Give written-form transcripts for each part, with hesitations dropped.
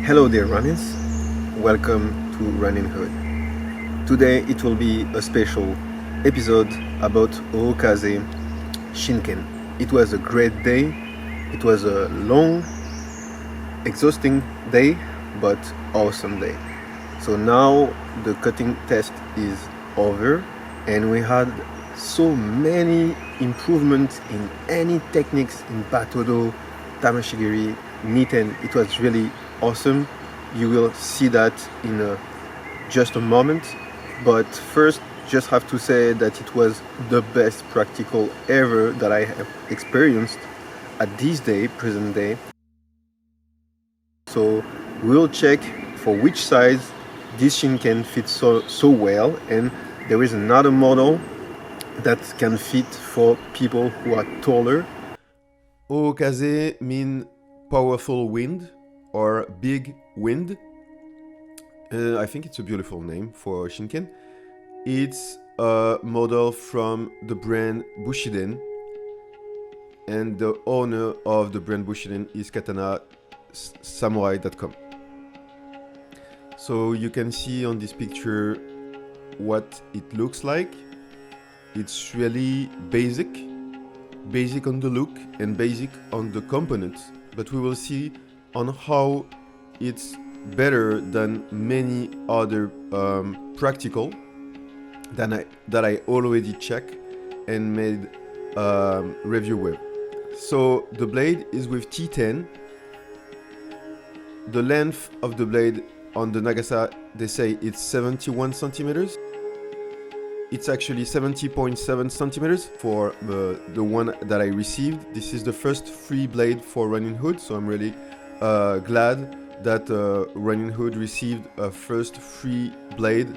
Hello there, Ronins. Welcome to Roninhood. Today it will be a special episode about Ookaze Shinken. It was a great day. It was a long, exhausting day, but awesome day. So now the cutting test is over, and we had so many improvements in any techniques in battodo, tameshigiri, mitten. It was really awesome. You will see that in just a moment. But first, just have to say that it was the best practical ever that I have experienced at this day, present day. So we'll check for which size this shinken fits so well, and there is another model that can fit for people who are taller. Ookaze means powerful wind or big wind. I think it's a beautiful name for shinken. It's a model from the brand Bushiden, and the owner of the brand Bushiden is KATANA samurai.com. So you can see on this picture what it looks like. It's really basic on the look and basic on the components, but we will see on how it's better than many other practical that I already checked and made review with. So the blade is with T10. The length of the blade on the Nagasa, they say it's 71 centimeters. It's actually 70.7 centimeters for the one that I received. This is the first free blade for Roninhood, so I'm really glad that Roninhood received a first free blade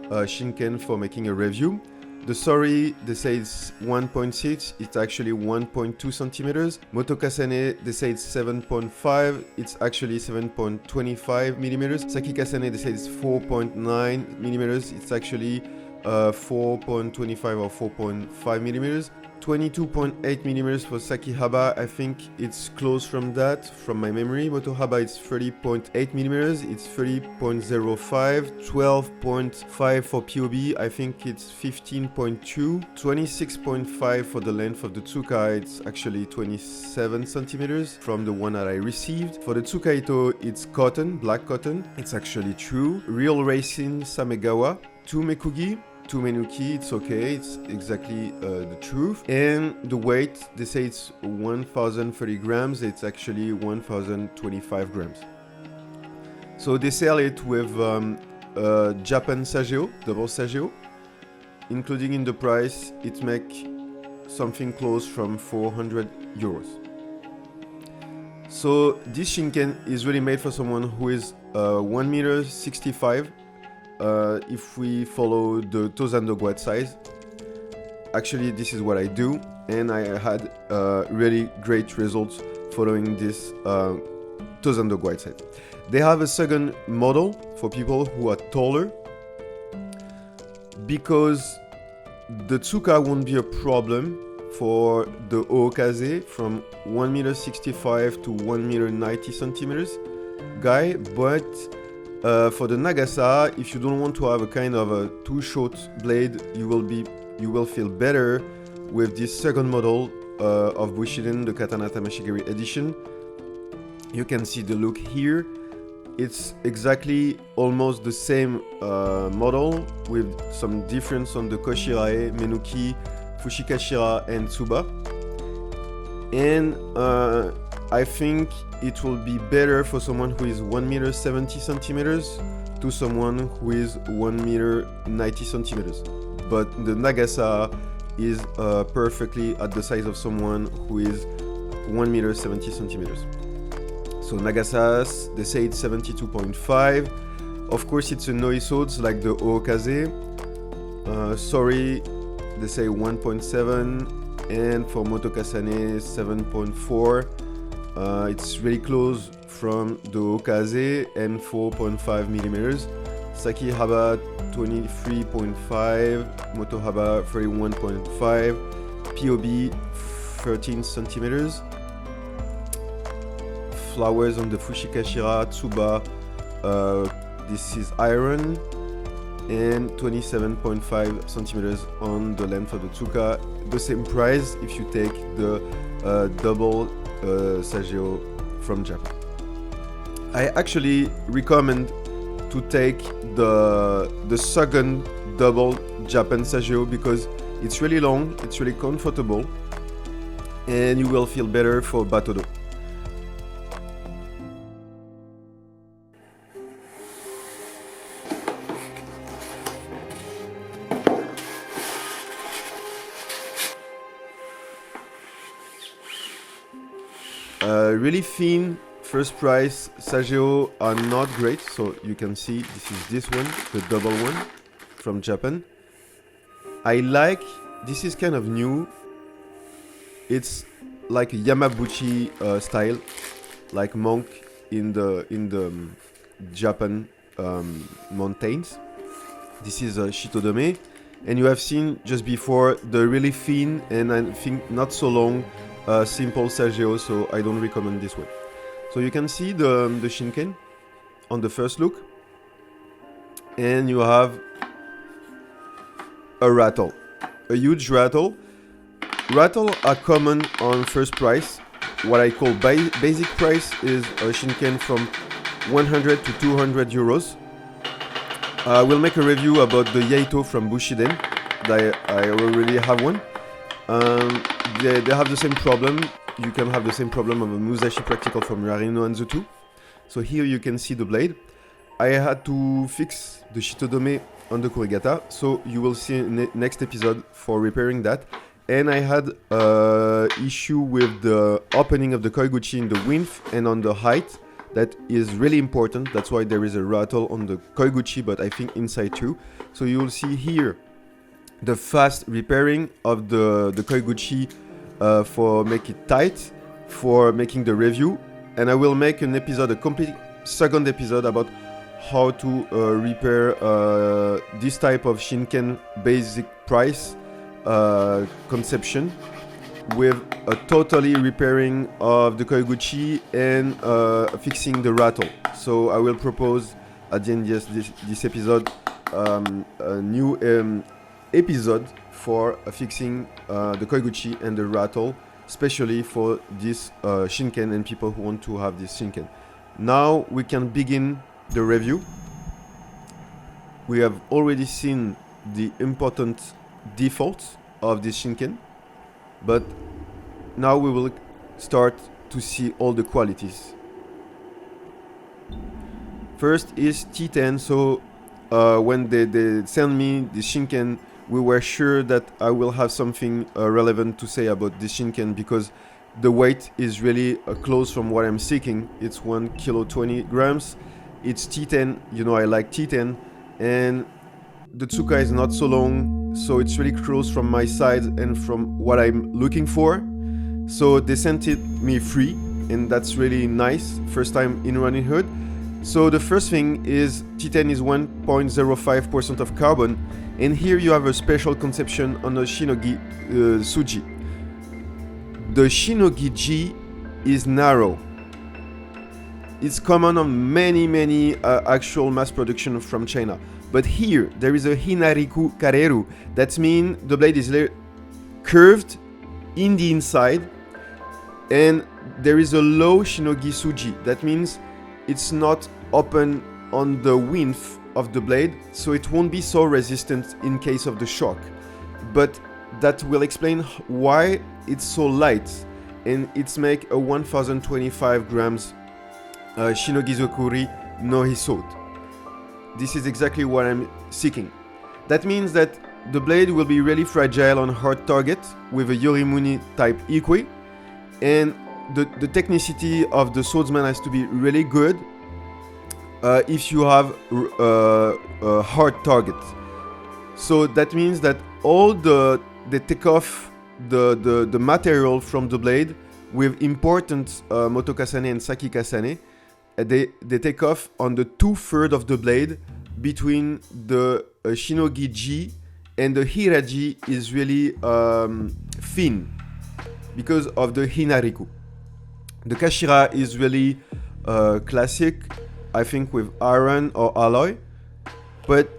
shinken for making a review. The Sori, they say it's 1.6, it's actually 1.2 centimeters. Motokasane, they say it's 7.5, it's actually 7.25 millimeters. Saki Kasane, they say it's 4.9 millimeters, it's actually 4.25 or 4.5 millimeters. 22.8 millimeters for Saki Haba. I think it's close from that, from my memory. Moto Haba, it's 30.8 millimeters. It's 30.05. 12.5 for POB. I think it's 15.2. 26.5 for the length of the Tsuka. It's actually 27 centimeters from the one that I received. For the Tsukaito, it's cotton, black cotton. It's actually true. Real Racing Samegawa. 2 Mekugi. 2 menuki, it's okay, it's exactly the truth. And the weight, they say it's 1030 grams, it's actually 1025 grams. So they sell it with Japan Sageo, double Sageo. Including in the price, it makes something close from 400 euros. So this shinken is really made for someone who is 1 meter 65. If we follow the Tozando Guad size. Actually, this is what I do, and I had really great results following this Tozando Guad size. They have a second model for people who are taller, because the Tsuka won't be a problem for the Ookaze from 1 meter 65 to 1 meter 90 centimeters guy, but for the Nagasa, if you don't want to have a kind of a too short blade, you will feel better with this second model of Bushiden, the KATANA Tameshigiri edition. You can see the look here. It's exactly almost the same model with some difference on the Koshirae, Menuki, Fushikashira, and Tsuba. And I think it will be better for someone who is 1 meter 70 centimeters to someone who is 1 meter 90 centimeters. But the Nagasa is perfectly at the size of someone who is 1 meter 70 centimeters. So Nagasas, they say it's 72.5. Of course, it's a Noisodes like the Ookaze. Sorry, they say 1.7. And for Motokasane, 7.4. It's really close from the Ookaze and 4.5 millimeters. Saki Haba 23.5, Moto Haba 31.5, POB 13 centimeters. Flowers on the Fushikashira, Tsuba this is iron, and 27.5 centimeters on the length of the tsuka. The same price if you take the double Sageo from Japan. I actually recommend to take the second double Japan Sageo because it's really long, it's really comfortable, and you will feel better for battodo. Really thin first price Sageo are not great, so you can see this is this one, the double one from Japan. I like, this is kind of new, it's like a Yamabuchi style, like monk in the Japan mountains. This is a Shitodome, and you have seen just before the really thin and I think not so long simple Sageo, so I don't recommend this one. So you can see the shinken on the first look, and you have a rattle, a huge rattle. Rattle are common on first price. What I call basic price is a shinken from 100 to 200 euros. We'll make a review about the Yaito from Bushiden. I already have one. They have the same problem. You can have the same problem of a Musashi Practical from Ronin no Anzutu. So here you can see the blade. I had to fix the Shitodome on the Kurigata, so you will see in next episode for repairing that. And I had issue with the opening of the Koiguchi in the width and on the height. That is really important. That's why there is a rattle on the Koiguchi, but I think inside too. So you will see here the fast repairing of the Koiguchi for make it tight, for making the review. And I will make an episode, a complete second episode about how to repair this type of Shinken basic price conception with a totally repairing of the Koiguchi and fixing the rattle. So I will propose at the end of this episode a new episode for fixing the Koiguchi and the rattle, especially for this Shinken and people who want to have this Shinken. Now we can begin the review. We have already seen the important defaults of this Shinken, but now we will start to see all the qualities. First is T10. So when they send me the Shinken, we were sure that I will have something relevant to say about this Shinken because the weight is really close from what I'm seeking. It's 1 kilo 20 grams. It's T10. You know I like T10, and the tsuka is not so long, so it's really close from my side and from what I'm looking for. So they sent it me free, and that's really nice. First time in Roninhood. So the first thing is T10 is 1.05% of carbon, and here you have a special conception on the Shinogi Suji. The Shinogi Ji is narrow. It's common on many actual mass production from China. But here, there is a Hinariku Kareru. That means the blade is curved in the inside, and there is a low Shinogi Suji. That means it's not open on the width of the blade, so it won't be so resistant in case of the shock. But that will explain why it's so light, and it's make a 1025 grams Shinogi Zokuri no Hisod. This is exactly what I'm seeking. That means that the blade will be really fragile on hard target with a Yorimuni type Ikui, and the technicity of the swordsman has to be really good if you have a hard target. So that means that all they take off the material from the blade with important Motokasane and Sakikasane. They take off on the 2/3 of the blade between the Shinogi Ji and the Hiraji is really thin because of the Hinariku. The Kashira is really classic. I think with iron or alloy, but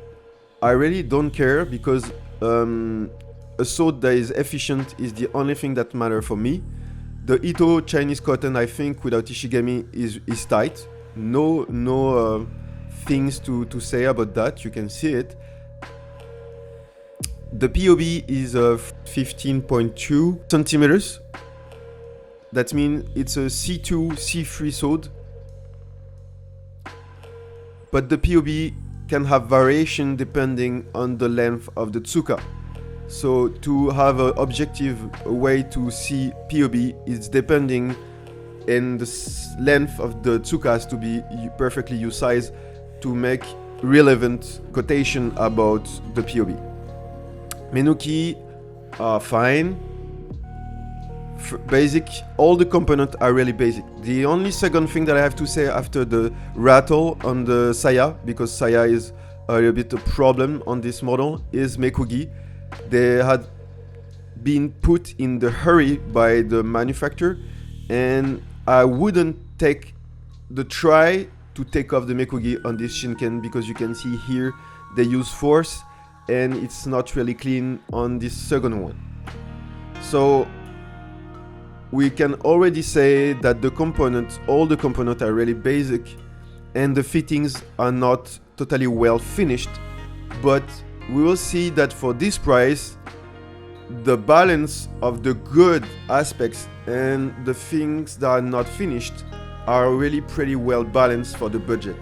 I really don't care because a sword that is efficient is the only thing that matters for me. The Ito Chinese cotton, I think, without Ishigami is tight. No things to say about that. You can see it. The POB is 15.2 centimeters. That means it's a C2, C3 sword. But the POB can have variation depending on the length of the tsuka. So to have an objective way to see POB is depending in the length of the tsuka has to be perfectly used size to make relevant quotation about the POB. Menuki are fine. Basic, all the components are really basic. The only second thing that I have to say after the rattle on the saya, because saya is a little bit a problem on this model, is mekugi. They had been put in the hurry by the manufacturer, and I wouldn't take the try to take off the mekugi on this shinken because you can see here they use force and it's not really clean on this second one. So we can already say that the components, all the components are really basic and the fittings are not totally well finished, but we will see that for this price, the balance of the good aspects and the things that are not finished are really pretty well balanced for the budget.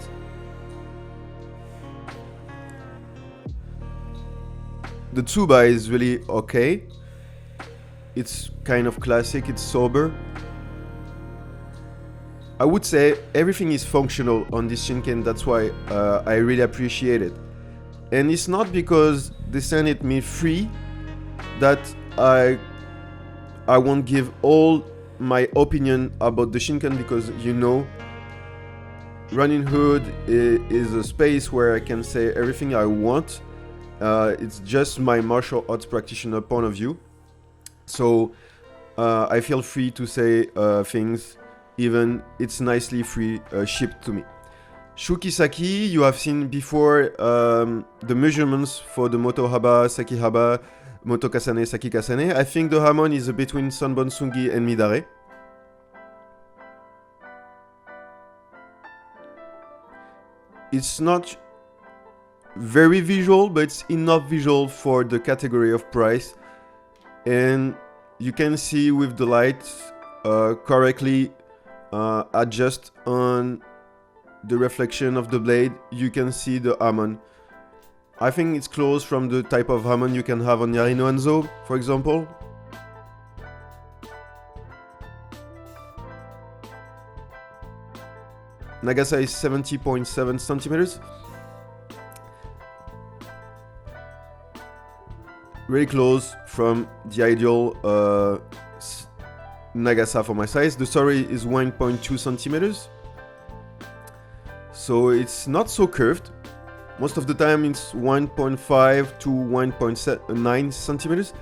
The tsuba is really okay. It's kind of classic, it's sober. I would say everything is functional on this shinken, that's why I really appreciate it. And it's not because they send it me free that I won't give all my opinion about the shinken, because you know Roninhood is a space where I can say everything I want. It's just my martial arts practitioner point of view. So I feel free to say things, even it's nicely free shipped to me. Shukisaki, you have seen before the measurements for the Moto Haba, Saki Haba, Moto Kasane, Saki Kasane. I think the Hamon is between Sanbon Sungi and Midare. It's not very visual, but it's enough visual for the category of price. And you can see with the lights correctly adjust on the reflection of the blade. You can see the Hamon. I think it's close from the type of Hamon you can have on Yari no Hanzo, for example. Nagasa is 70.7 centimeters. Really close from the ideal Nagasa for my size. The Sori is 1.2 centimeters. So it's not so curved. Most of the time it's 1.5 to 1.9 centimeters.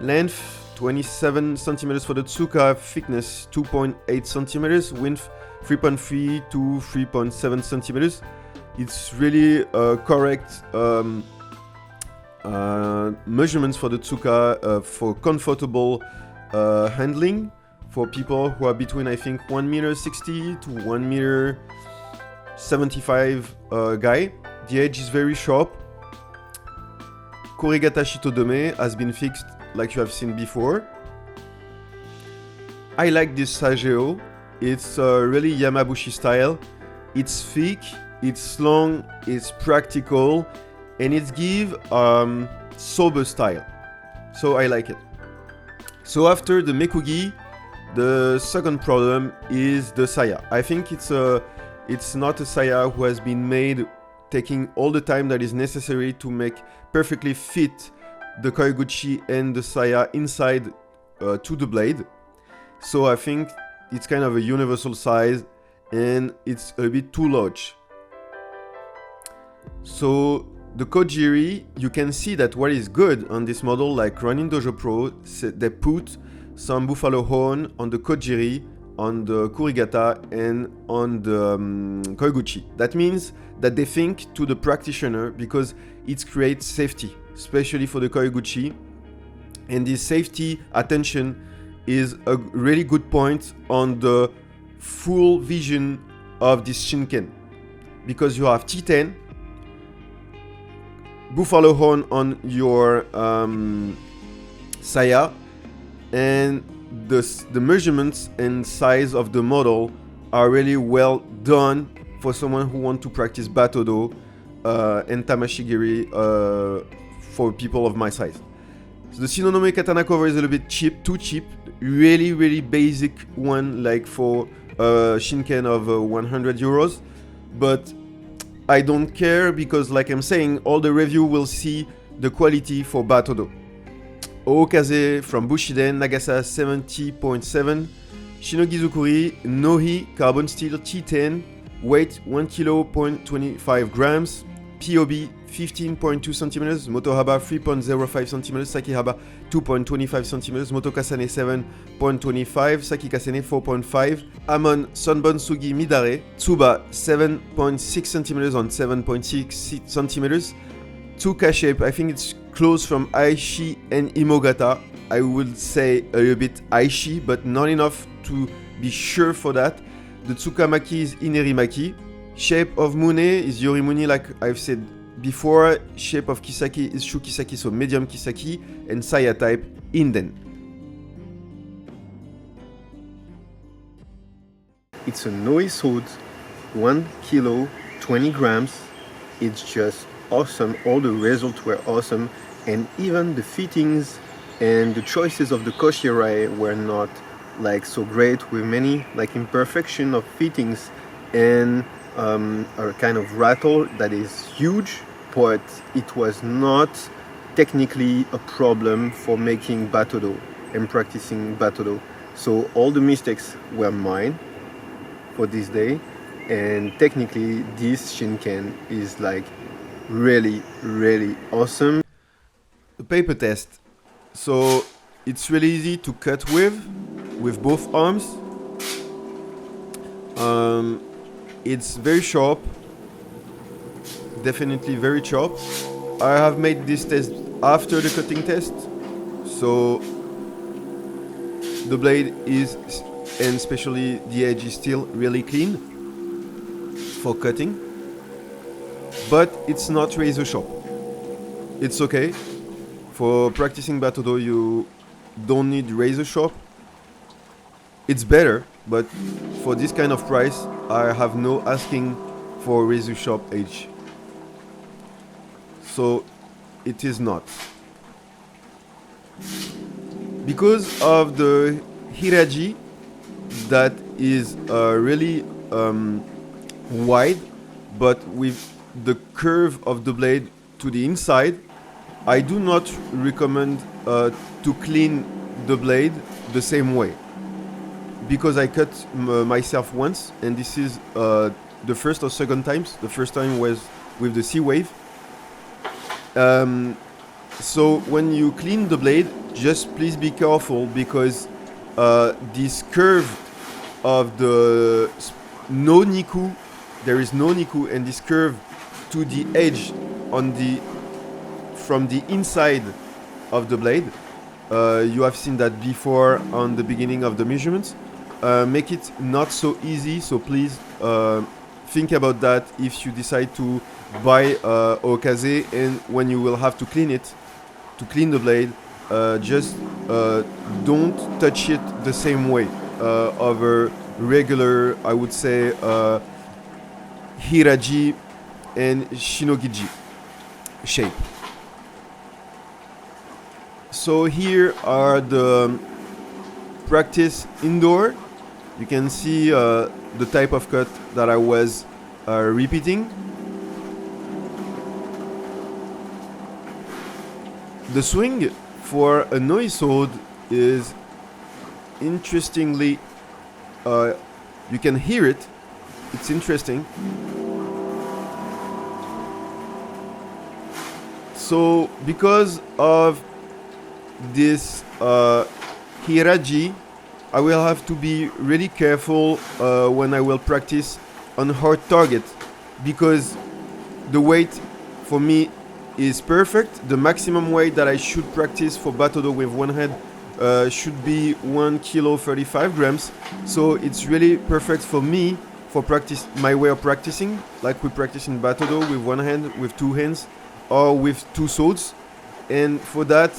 Length 27 centimeters for the Tsuka. Thickness 2.8 centimeters. Width 3.3 to 3.7 centimeters. It's really correct measurements for the Tsuka for comfortable handling for people who are between, I think, 1m60 to 1m75 guy. The edge is very sharp. Korigata Shitodome has been fixed like you have seen before. I like this Sageo. It's really Yamabushi style. It's thick, it's long, it's practical, and it gives sober style. So I like it. So after the Mekugi, the second problem is the saya. I think it's not a saya who has been made taking all the time that is necessary to make perfectly fit the Koiguchi and the saya inside to the blade. So I think it's kind of a universal size and it's a bit too large. So the Kojiri, you can see that what is good on this model, like Ronin Dojo Pro, they put some buffalo horn on the Kojiri on the kurigata and on the koiguchi. That means that they think to the practitioner because it creates safety, especially for the koiguchi. And this safety attention is a really good point on the full vision of this shinken, because you have T10, buffalo horn on your saya, and the measurements and size of the model are really well done for someone who wants to practice battodo and tameshigiri for people of my size. So the Shinonome katana cover is a little bit cheap, too cheap. Really basic one, like for shinken of 100 euros. But I don't care because, like I'm saying, all the review will see the quality for battodo. Ookaze from Bushiden, Nagasa 70.7. Shinogizukuri, Nohi, carbon steel T10, weight 1 kilo, 0.25 grams. POB 15.2 centimeters, Motohaba 3.05 centimeters, Sakihaba 2.25 centimeters, Motokasane 7.25, Sakikasane 4.5, Amon Sunbun Sugi Midare, Tsuba 7.6 centimeters on 7.6 centimeters. Tsuka shape, I think it's close from Aishi and Imogata. I would say a little bit Aishi, but not enough to be sure for that. The Tsukamaki is Inerimaki. Shape of Mune is Yorimuni, like I've said before. Shape of Kisaki is Shukisaki, so medium Kisaki, and Saya type Inden. It's a Noi sword, 1 kilo, 20 grams. It's just awesome. All the results were awesome, and even the fittings and the choices of the koshirai were not like so great, with many like imperfection of fittings and a kind of rattle that is huge, but it was not technically a problem for making battodo and practicing battodo. So all the mistakes were mine for this day, and technically this shinken is like really awesome. The paper test. So it's really easy to cut with both arms. It's very sharp, definitely very sharp. I have made this test after the cutting test, so the blade is, and especially the edge, is still really clean for cutting, but it's not razor sharp. It's okay. For practicing battodo, you don't need razor sharp. It's better, but for this kind of price, I have no asking for razor sharp edge. So it is not. Because of the hiraji that is really wide, but with the curve of the blade to the inside, I do not recommend to clean the blade the same way. Because I cut myself once, and this is the first or second times. The first time was with the sea wave. So when you clean the blade, just please be careful, because this curve of the no niku, there is no niku, and this curve to the edge on the from the inside of the blade, you have seen that before on the beginning of the measurements. Make it not so easy, so please think about that if you decide to buy Ookaze, and when you will have to clean it, to clean the blade, just don't touch it the same way of a regular, I would say, hiraji and shinogiji shape. So here are the practice indoor. You can see the type of cut that I was repeating. The swing for a Noi sword is interestingly, you can hear it, it's interesting. So because of this hiraji I will have to be really careful when I will practice on hard target, because the weight for me is perfect. The maximum weight that I should practice for battodo with one hand should be 1 kilo 35 grams. So it's really perfect for me for practice, my way of practicing, like we practice in battodo with one hand, with two hands, or with two swords. And for that,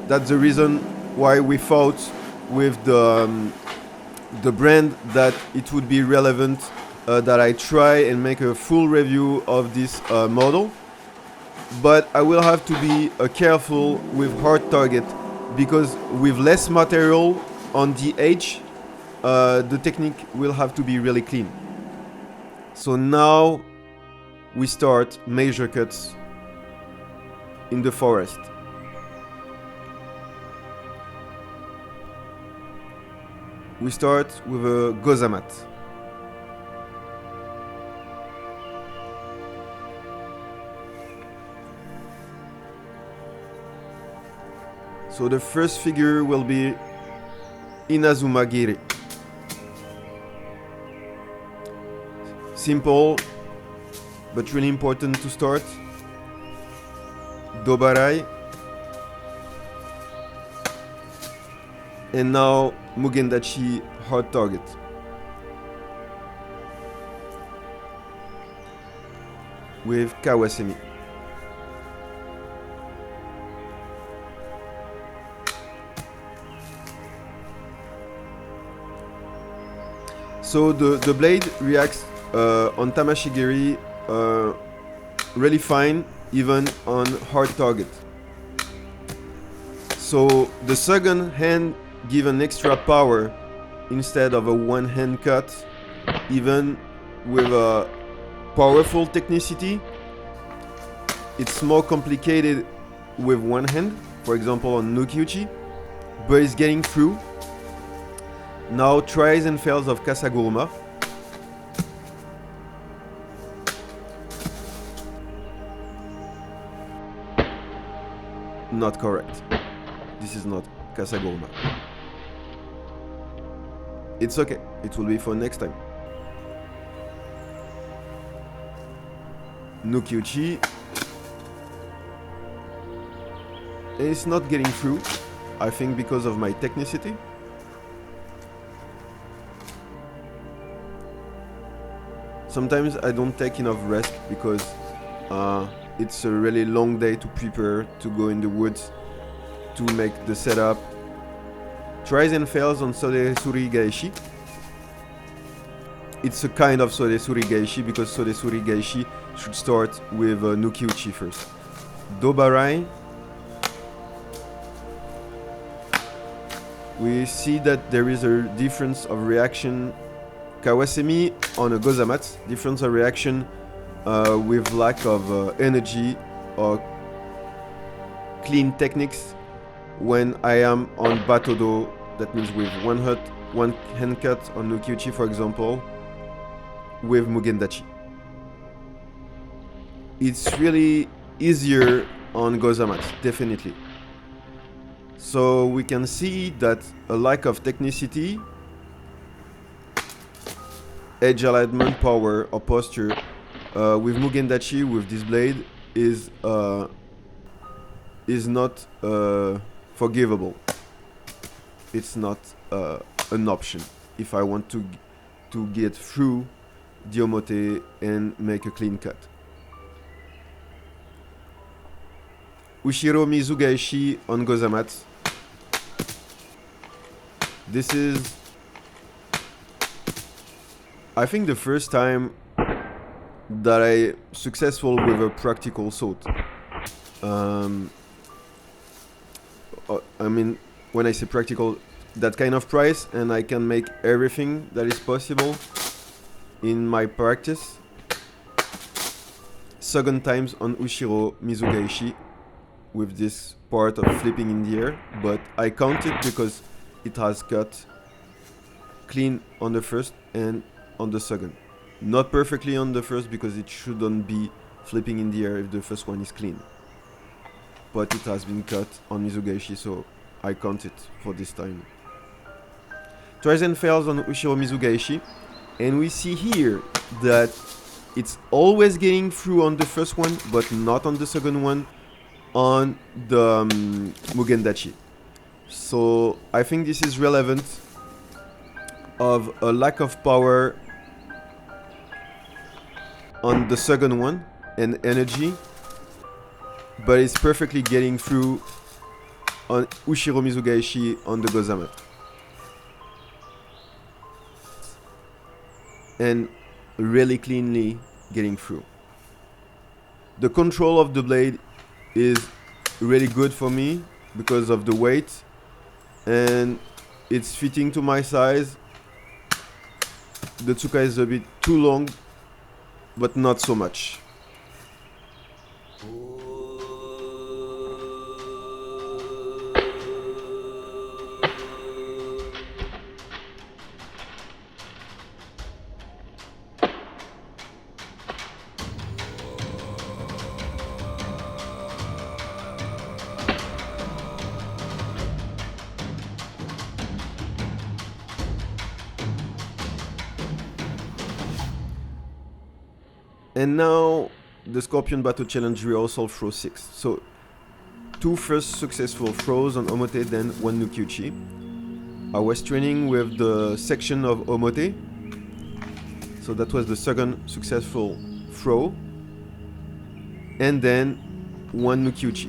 that's the reason why we thought with the brand that it would be relevant that I try and make a full review of this model. But I will have to be careful with hard target, because with less material on the edge, the technique will have to be really clean. So now we start major cuts in the forest. We start with a gozamat. So the first figure will be Inazumagiri. Simple, but really important to start. Dobarai. And now Mugendachi hard target. With Kawasemi. So the blade reacts on tameshigiri really fine, even on hard target. So the second hand gives an extra power instead of a one hand cut, even with a powerful technicity. It's more complicated with one hand, for example on Nukiuchi, but it's getting through. Now tries and fails of Kasaguruma. Not correct. This is not Kasaguruma. It's okay. It will be for next time. Nukiuchi. It's not getting through, I think because of my technicity. Sometimes I don't take enough rest because it's a really long day to prepare to go in the woods to make the setup. Tries and fails on Sodesuri Gaishi. It's a kind of Sodesuri Gaishi because Sodesuri Gaishi should start with Nukiuchi first. Dobarai. We see that there is a difference of reaction. Kawasemi on a gozamat, difference of reaction with lack of energy or clean techniques when I am on battodo, that means with one hand cut on Nukiuchi, for example, with Mugendachi. It's really easier on gozamat, definitely. So we can see that a lack of technicity, edge alignment, power or posture with Mugendachi, with this blade, is not forgivable. It's not an option if I want to get through the omote and make a clean cut. Ushiro Mizugaishi on gozamat. This is, I think, the first time that I successful with a practical sword. I mean, when I say practical, that kind of price, and I can make everything that is possible in my practice. Second times on Ushiro Mizugaishi with this part of flipping in the air, but I count it because it has cut clean on the first and on the second. Not perfectly on the first because it shouldn't be flipping in the air if the first one is clean. But it has been cut on Mizugaishi, so I count it for this time. tries and fails on Ushiro Mizugaishi, and we see here that it's always getting through on the first one, but not on the second one on the Mugendachi. So I think this is relevant of a lack of power on the second one and energy, but it's perfectly getting through on Ushiro Mizugaishi on the Gozamat. And really cleanly getting through. The control of the blade is really good for me because of the weight, and it's fitting to my size. The tsuka is a bit too long, but not so much. And now the Scorpion Battle Challenge Rehearsal Throw 6. So 2 first successful throws on Omote, then 1 Nukiuchi. I was training with the section of Omote. So that was the second successful throw. And then 1 Nukiuchi.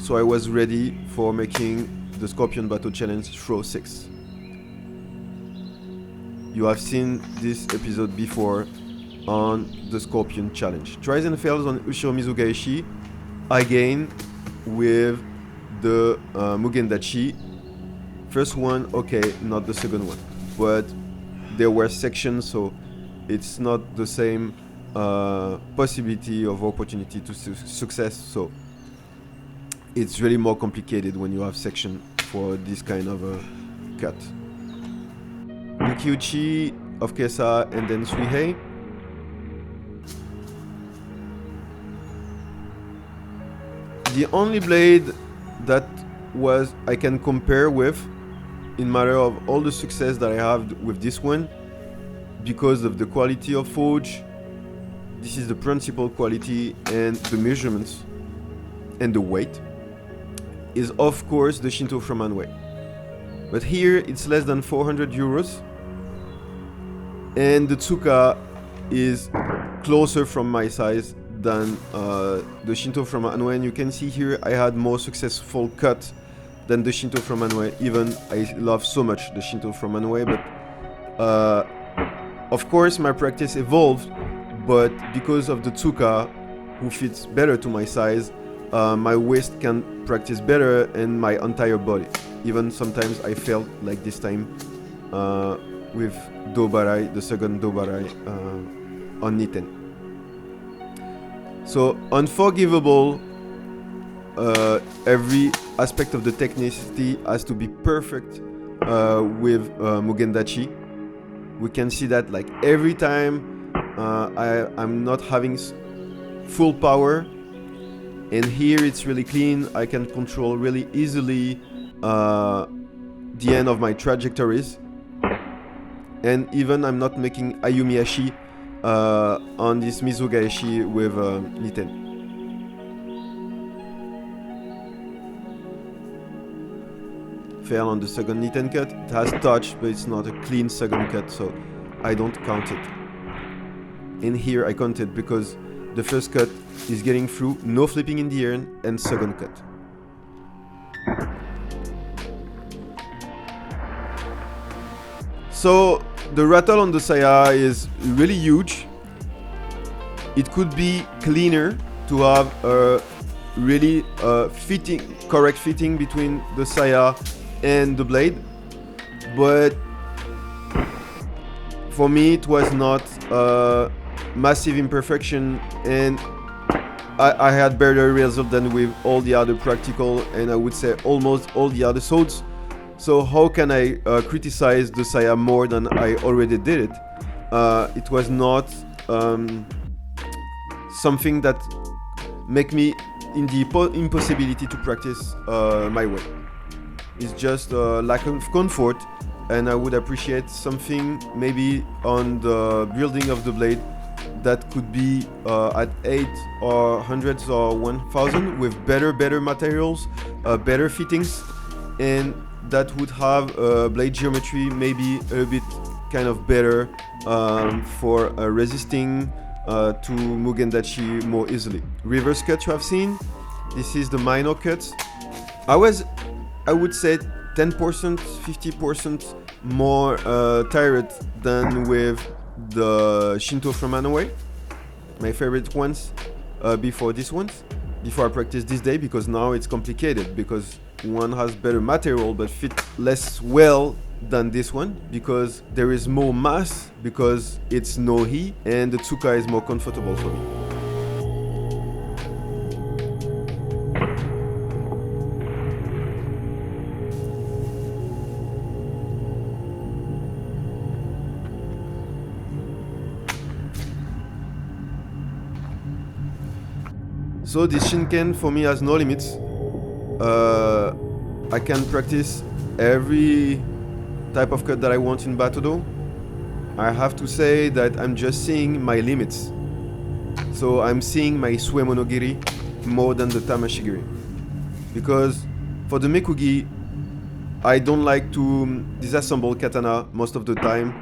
So I was ready for making the Scorpion Battle Challenge Throw 6. You have seen this episode before on the Scorpion Challenge. Tries and fails on Ushiro Mizugaishi, again with the Mugendachi. First one, okay, not the second one, but there were sections, so it's not the same possibility of opportunity to success, so it's really more complicated when you have section for this kind of a cut. Nukiuchi of Kesa and then Suihei. The only blade that I can compare with in matter of all the success that I have with this one, because of the quality of forge, this is the principal quality, and the measurements and the weight, is of course the Shinto from Anwei. But here it's less than 400 euros, and the tsuka is closer from my size than the Shinto from Anwei. And you can see here I had more successful cut than the Shinto from Anwei. Even I love so much the Shinto from Anwei, but of course my practice evolved, but because of the tsuka who fits better to my size, my waist can practice better and my entire body. Even sometimes I felt like this time with Dobarai, the second Dobarai on Niten. So unforgivable, every aspect of the technicity has to be perfect with Mugendachi. We can see that like every time I'm not having full power, and here it's really clean. I can control really easily the end of my trajectories, and even I'm not making Ayumiyashi on this Mizugaishi with Niten. Fail on the second Niten cut. It has touch, but it's not a clean second cut, so I don't count it. In here I count it because the first cut is getting through, no flipping in the air, and second cut. So the rattle on the saya is really huge. It could be cleaner to have a really correct fitting between the saya and the blade, but for me it was not a massive imperfection, and I had better result than with all the other practical, and I would say almost all the other swords. So how can I criticize the saya more than I already did it? It was not something that make me in the impossibility to practice my way. It's just a lack of comfort and I would appreciate something maybe on the building of the blade that could be at 8 or hundreds or 1000 with better materials, better fittings, and that would have blade geometry maybe a bit kind of better for resisting to Mugendachi more easily. Reverse cut you have seen. This is the minor cut. I would say 10%, 50% more tired than with the Shinto from Hanoi. My favorite ones before this ones. Before I practice this day, because now it's complicated because one has better material but fit less well than this one because there is more mass because it's no he and the tsuka is more comfortable for me. So this Shinken for me has no limits. I can practice every type of cut that I want in battodo. I have to say that I'm just seeing my limits. So I'm seeing my suemonogiri more than the tameshigiri. Because for the mekugi, I don't like to disassemble katana most of the time.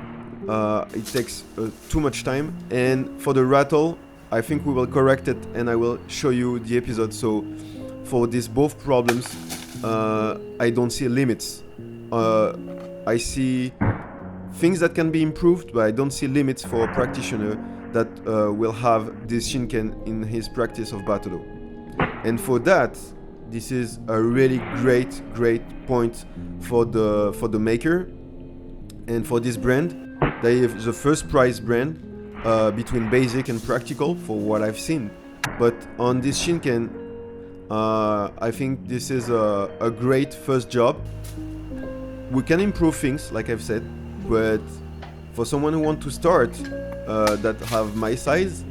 It takes too much time. And for the rattle, I think we will correct it and I will show you the episode. So for these both problems, I don't see limits. I see things that can be improved, but I don't see limits for a practitioner that will have this Shinken in his practice of battodo. And for that, this is a really great point for the maker and for this brand. They have the first prize brand between basic and practical for what I've seen. But on this Shinken, I think this is a great first job. We can improve things, like I've said, but for someone who wants to start, that have my size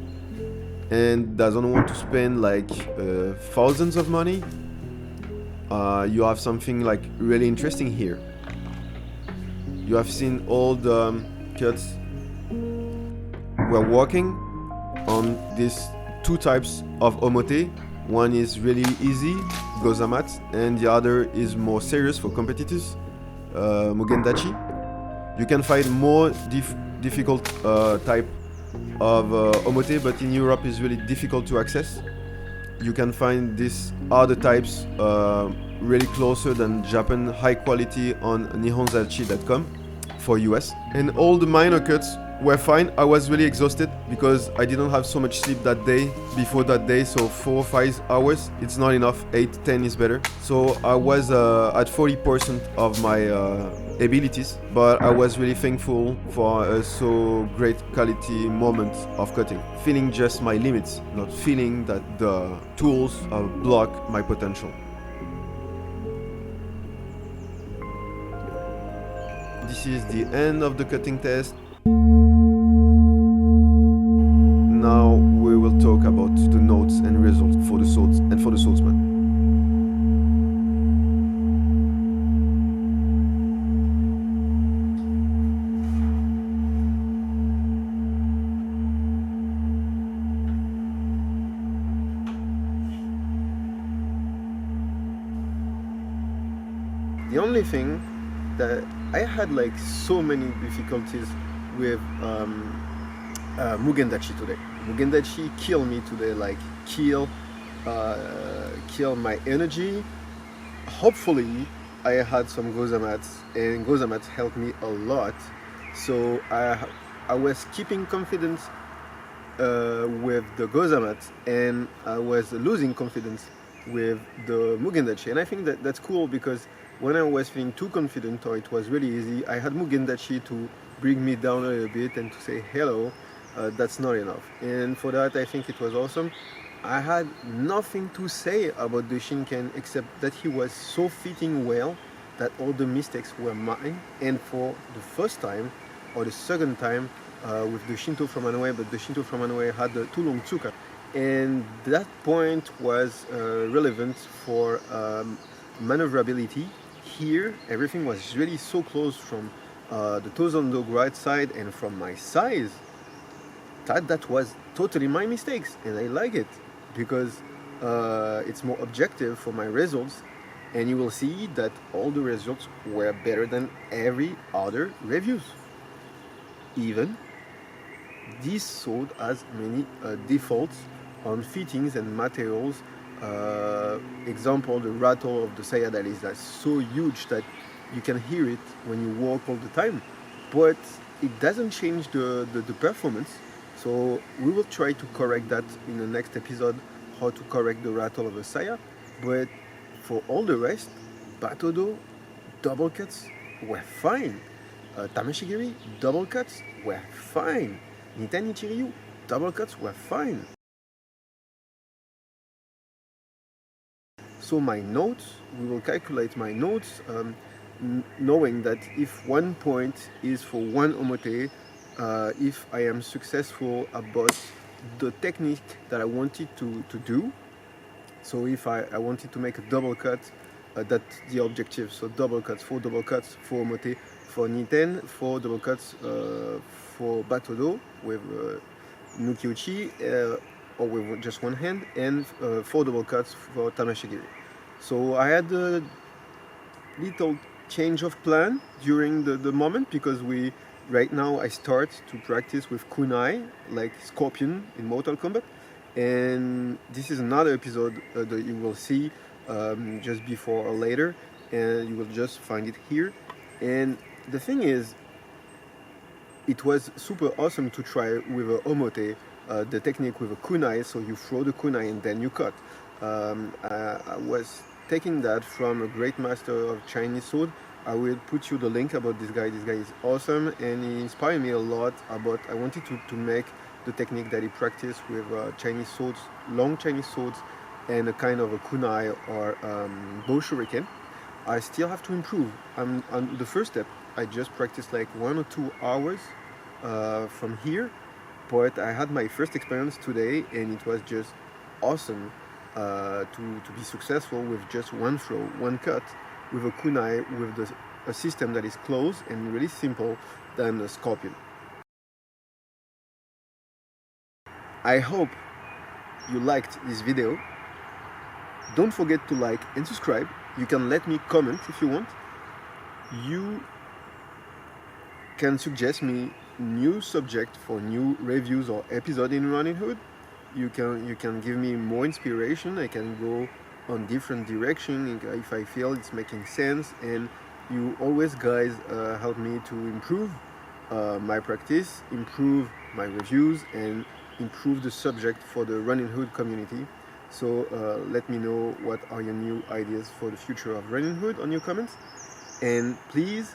and doesn't want to spend like thousands of money, you have something like really interesting here. You have seen all the cuts. We're working on these two types of omote. One is really easy, gozamat, and the other is more serious for competitors, mugendachi. You can find more difficult type of omote, but in Europe is really difficult to access. You can find these other types really closer than Japan, high quality on nihonzachi.com for US. And all the minor cuts were fine. I was really exhausted because I didn't have so much sleep that day, before that day, so 4 or 5 hours, it's not enough, 8, 10 is better. So I was at 40% of my abilities, but I was really thankful for a so great quality moment of cutting. Feeling just my limits, not feeling that the tools block my potential. This is the end of the cutting test. Now we will talk about the notes and results for the swords and for the swordsman. The only thing that I had like so many difficulties with Mugendachi today. Mugendachi kill me today, like kill my energy. Hopefully I had some gozamats, and gozamats helped me a lot. So I was keeping confidence with the gozamat, and I was losing confidence with the Mugendachi. And I think that that's cool, because when I was feeling too confident, or it was really easy, I had Mugendachi to bring me down a little bit and to say hello. That's not enough, and for that I think it was awesome. I had nothing to say about the Shinken except that he was so fitting well that all the mistakes were mine, and for the first time or the second time with the Shinto from Hanoi, but the Shinto from Hanoi had the too long tsuka, and that point was relevant for maneuverability. Here everything was really so close from the toes on the right side and from my size, that was totally my mistakes, and I like it because it's more objective for my results, and you will see that all the results were better than every other reviews. Even this sword has many defaults on fittings and materials. Example, the rattle of the saya that is so huge that you can hear it when you walk all the time, but it doesn't change the performance. So we will try to correct that in the next episode, how to correct the rattle of the saya. But for all the rest, battodo, double cuts were fine. Tameshigiri, double cuts were fine. Nichiryu, double cuts were fine. So my notes, we will calculate my notes, knowing that if 1 point is for one omote, if I am successful about the technique that I wanted to do. So if I wanted to make a double cut, that's the objective. So double cuts, 4 double cuts, 4 omote for Niten, 4 double cuts for battodo with nukiuchi, or with just one hand, and 4 double cuts for tameshigiri. So I had a little change of plan during the moment, because right now I start to practice with kunai, like Scorpion in Mortal Kombat, and this is another episode that you will see just before or later, and you will just find it here. And the thing is, it was super awesome to try with a omote, the technique with a kunai, so you throw the kunai and then you cut. I was taking that from a great master of Chinese sword. I will put you the link about this guy. This guy is awesome, and he inspired me a lot about, I wanted to make the technique that he practiced with Chinese swords, long Chinese swords, and a kind of a kunai or bow shuriken. I still have to improve. I'm on the first step. I just practiced like 1 or 2 hours from here, but I had my first experience today, and it was just awesome to be successful with just one throw, one cut, with a kunai, with a system that is close and really simple than a Scorpion. I hope you liked this video. Don't forget to like and subscribe. You can let me comment if you want. You can suggest me new subject for new reviews or episode in Roninhood. You can give me more inspiration. I can go on different direction if I feel it's making sense, and you always guys help me to improve my practice, improve my reviews, and improve the subject for the Roninhood community. So let me know what are your new ideas for the future of Roninhood on your comments, and please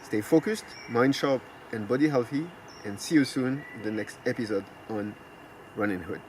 stay focused, mind sharp, and body healthy, and see you soon in the next episode on Roninhood.